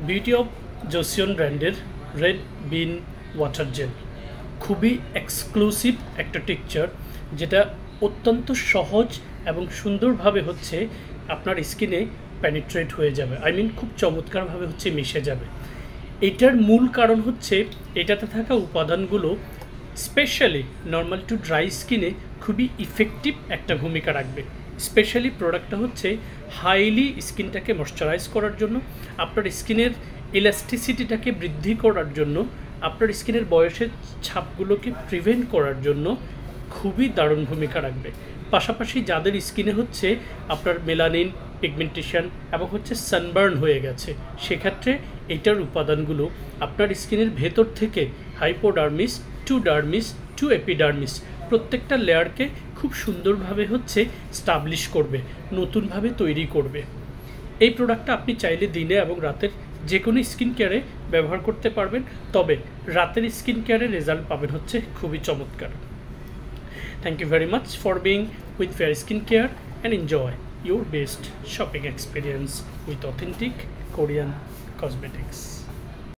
Beauty of জোসিয়ন ব্র্যান্ডের red বিন water jail খুবই exclusive একটা টেক্সচার, যেটা অত্যন্ত সহজ এবং সুন্দরভাবে হচ্ছে আপনার স্কিনে পেনিট্রেট হয়ে যাবে। খুব চমৎকারভাবে হচ্ছে মিশে যাবে। এটার মূল কারণ হচ্ছে এটাতে থাকা উপাদানগুলো স্পেশালি নর্মাল টু ড্রাই স্কিনে খুবই ইফেক্টিভ একটা ভূমিকা রাখবে। স্পেশালি প্রোডাক্টটা হচ্ছে হাইলি স্কিনটাকে ময়শ্চারাইজ করার জন্য, আপনার স্কিনের ইলাস্টিসিটিটাকে বৃদ্ধি করার জন্য, আপনার স্কিনের বয়সের ছাপগুলোকে প্রিভেন্ট করার জন্য খুবই দারুণ ভূমিকা রাখবে। পাশাপাশি যাদের স্কিনে হচ্ছে আপনার মেলানিন, পিগমেন্টেশন এবং হচ্ছে সানবার্ন হয়ে গেছে, সেক্ষেত্রে এটার উপাদানগুলো আপনার স্কিনের ভেতর থেকে hypodermis to dermis to epidermis প্রত্যেকটা লেয়ারকে খুব সুন্দরভাবে হচ্ছে স্টাবলিশ করবে, নতুনভাবে তৈরি করবে। এই প্রোডাক্টটা আপনি চাইলে দিনে এবং রাতের যে কোনো স্কিন কেয়ারে ব্যবহার করতে পারবেন, তবে রাতের স্কিন কেয়ারে রেজাল্ট পাবেন হচ্ছে খুবই চমৎকার। Thank you very much for being with fair skin care and enjoy your best shopping experience with authentic Korean cosmetics.